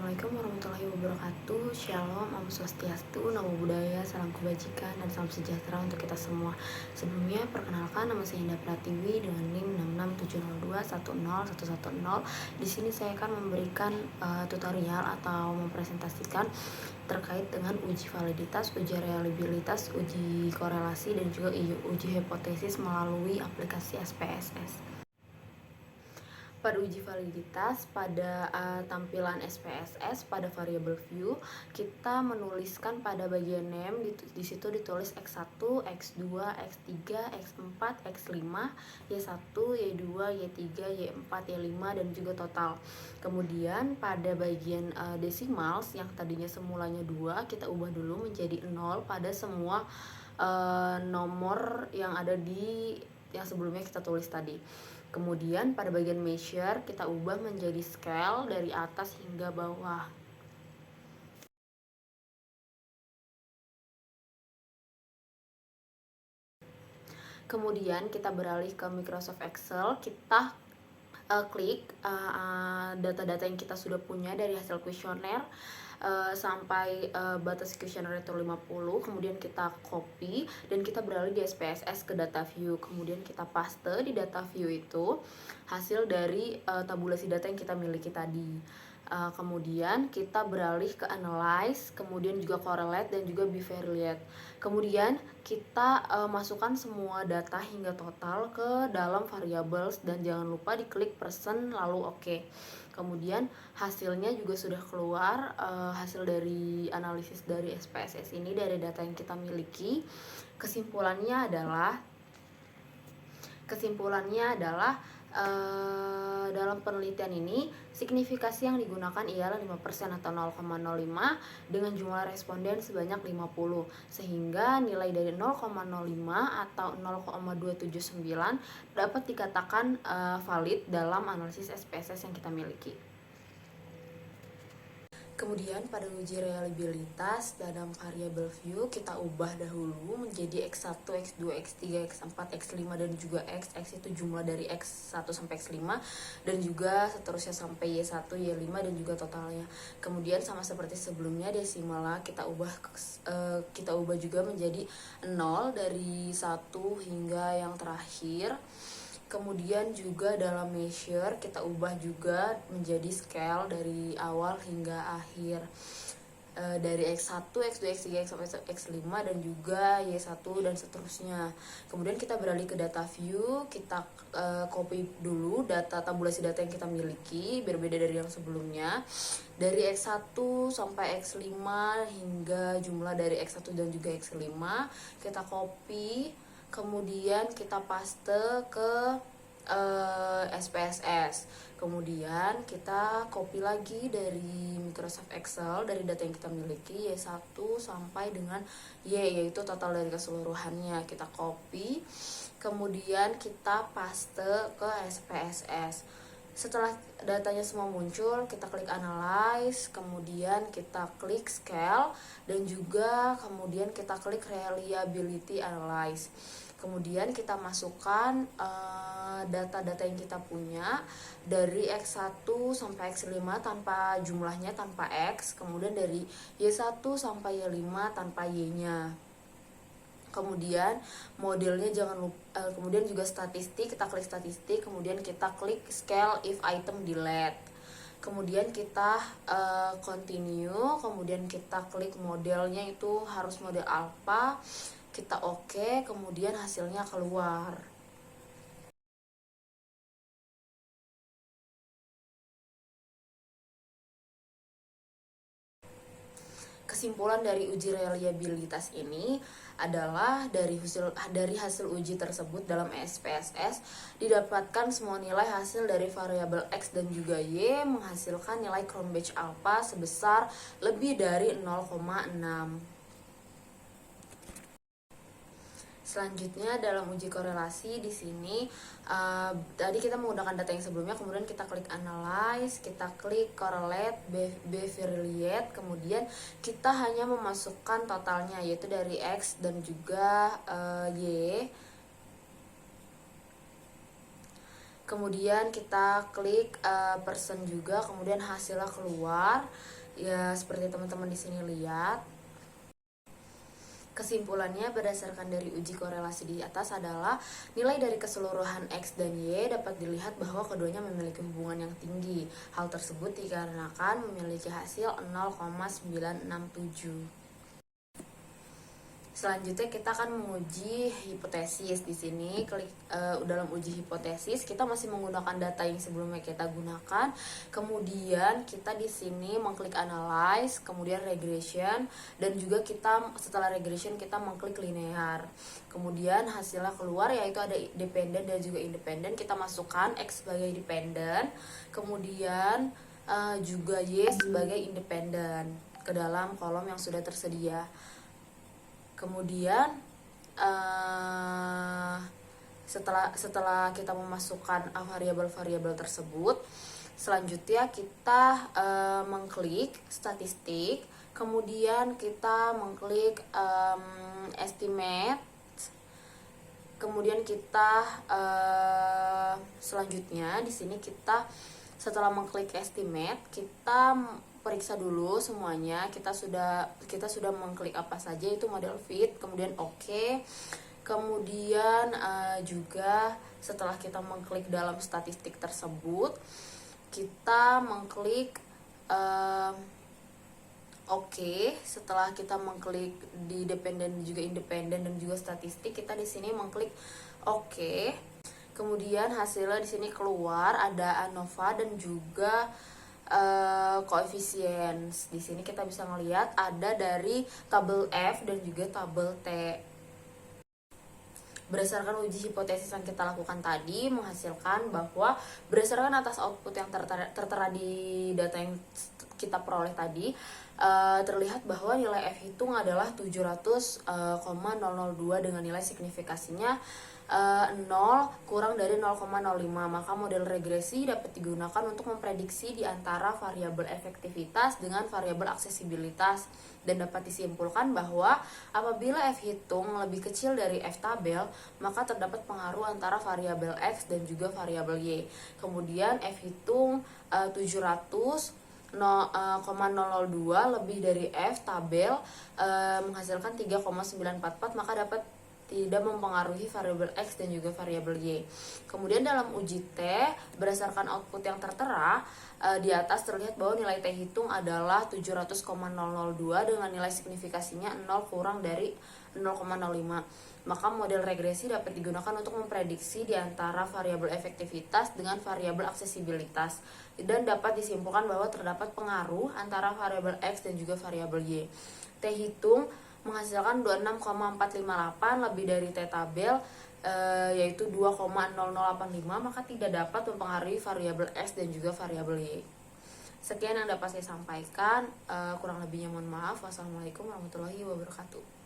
Assalamualaikum warahmatullahi wabarakatuh. Shalom, Om Swastiastu, Namo Buddhaya, salam kebajikan, dan salam sejahtera untuk kita semua. Sebelumnya, perkenalkan nama saya Indah Pratiwi dengan NIM 66702101110. Di sini saya akan memberikan tutorial atau mempresentasikan terkait dengan uji validitas, uji reliabilitas, uji korelasi, dan juga uji hipotesis melalui aplikasi SPSS. Pada uji validitas, pada tampilan SPSS, pada variable view, kita menuliskan pada bagian name, di situ ditulis X1, X2, X3, X4, X5, Y1, Y2, Y3, Y4, Y5, dan juga total. Kemudian pada bagian decimals, yang tadinya semulanya 2, kita ubah dulu menjadi 0 pada semua nomor yang ada di yang sebelumnya kita tulis tadi. Kemudian pada bagian measure kita ubah menjadi scale dari atas hingga bawah. Kemudian kita beralih ke Microsoft Excel, kita klik data-data yang kita sudah punya dari hasil kuesioner sampai batas kuesioner itu 50, kemudian kita copy dan kita beralih di SPSS ke data view, kemudian kita paste di data view itu hasil dari tabulasi data yang kita miliki tadi. Kemudian kita beralih ke analyze, kemudian juga correlate dan juga bivariate. Kemudian kita masukkan semua data hingga total ke dalam variables dan jangan lupa diklik persen lalu oke. Kemudian hasilnya juga sudah keluar, hasil dari analisis dari SPSS ini dari data yang kita miliki. Kesimpulannya adalah dalam penelitian ini signifikasi yang digunakan ialah 5% atau 0,05 dengan jumlah responden sebanyak 50, sehingga nilai dari 0,05 atau 0,279 dapat dikatakan valid dalam analisis SPSS yang kita miliki. Kemudian pada uji reliabilitas dalam variable view kita ubah dahulu menjadi X1, X2, X3, X4, X5 dan juga X itu jumlah dari X1 sampai X5 dan juga seterusnya sampai Y1, Y5 dan juga totalnya. Kemudian sama seperti sebelumnya desimalnya kita ubah juga menjadi 0 dari 1 hingga yang terakhir. Kemudian juga dalam measure kita ubah juga menjadi scale dari awal hingga akhir, dari X1, X2, X3, X5 dan juga Y1 dan seterusnya. Kemudian kita beralih ke data view, kita copy dulu tabulasi data yang kita miliki berbeda dari yang sebelumnya. Dari X1 sampai X5 hingga jumlah dari X1 dan juga X5 kita copy, kemudian kita paste ke SPSS. Kemudian kita copy lagi dari Microsoft Excel dari data yang kita miliki Y1 sampai dengan Y, yaitu total dari keseluruhannya. Kita copy, kemudian kita paste ke SPSS. Setelah datanya semua muncul, kita klik analyze, kemudian kita klik scale, dan juga kemudian kita klik reliability analyze. Kemudian kita masukkan data-data yang kita punya dari X1 sampai X5 tanpa jumlahnya, tanpa X, kemudian dari Y1 sampai Y5 tanpa Y-nya. Kemudian modelnya jangan lupa, kemudian juga statistik, kita klik statistik, kemudian kita klik scale if item delete. Kemudian kita continue, kemudian kita klik modelnya itu harus model alpha, kita oke, kemudian hasilnya keluar. Kesimpulan dari uji reliabilitas ini adalah dari hasil uji tersebut dalam SPSS didapatkan semua nilai hasil dari variabel X dan juga Y menghasilkan nilai crown batch alpha sebesar lebih dari 0,6. Selanjutnya dalam uji korelasi di sini tadi kita menggunakan data yang sebelumnya, kemudian kita klik analyze, kita klik correlate, bivariate, kemudian kita hanya memasukkan totalnya yaitu dari X dan juga Y. Kemudian kita klik person juga, kemudian hasilnya keluar. Ya, seperti teman-teman di sini lihat. Kesimpulannya berdasarkan dari uji korelasi di atas adalah nilai dari keseluruhan X dan Y dapat dilihat bahwa keduanya memiliki hubungan yang tinggi. Hal tersebut dikarenakan memiliki hasil 0,967. Selanjutnya kita akan menguji hipotesis. Di sini dalam uji hipotesis kita masih menggunakan data yang sebelumnya kita gunakan. Kemudian kita di sini mengklik analyze, kemudian regression, dan juga kita setelah regression kita mengklik linear. Kemudian hasilnya keluar yaitu ada dependent dan juga independent. Kita masukkan X sebagai dependent, kemudian juga Y sebagai independent ke dalam kolom yang sudah tersedia. Kemudian setelah kita memasukkan variabel-variabel tersebut, selanjutnya kita mengklik statistik, kemudian kita mengklik estimate, kemudian kita selanjutnya di sini kita setelah mengklik estimate kita periksa dulu semuanya. Kita sudah mengklik apa saja, itu model fit, kemudian oke. Kemudian juga setelah kita mengklik dalam statistik tersebut, kita mengklik oke. Setelah kita mengklik di dependen juga independen dan juga statistik, kita di sini mengklik oke. Kemudian hasilnya di sini keluar ada ANOVA dan juga koefisien. Di sini kita bisa melihat ada dari tabel F dan juga tabel T. Berdasarkan uji hipotesis yang kita lakukan tadi menghasilkan bahwa berdasarkan atas output yang tertera di data yang kita peroleh tadi, terlihat bahwa nilai F hitung adalah 700,002 dengan nilai signifikasinya 0 kurang dari 0,05. Maka model regresi dapat digunakan untuk memprediksi di antara variabel efektivitas dengan variabel aksesibilitas, dan dapat disimpulkan bahwa apabila F hitung lebih kecil dari F tabel, maka terdapat pengaruh antara variabel X dan juga variabel Y. Kemudian F hitung 700,002 lebih dari F tabel menghasilkan 3,944, maka dapat tidak mempengaruhi variabel X dan juga variabel Y. Kemudian dalam uji T, berdasarkan output yang tertera, di atas terlihat bahwa nilai T hitung adalah 700,002 dengan nilai signifikasinya 0 kurang dari 0,05. Maka model regresi dapat digunakan untuk memprediksi di antara variabel efektivitas dengan variabel aksesibilitas, dan dapat disimpulkan bahwa terdapat pengaruh antara variabel X dan juga variabel Y. T hitung menghasilkan 26,458 lebih dari T tabel yaitu 2,0085, maka tidak dapat mempengaruhi variabel X dan juga variabel Y. Sekian yang dapat saya sampaikan, kurang lebihnya mohon maaf. Wassalamualaikum warahmatullahi wabarakatuh.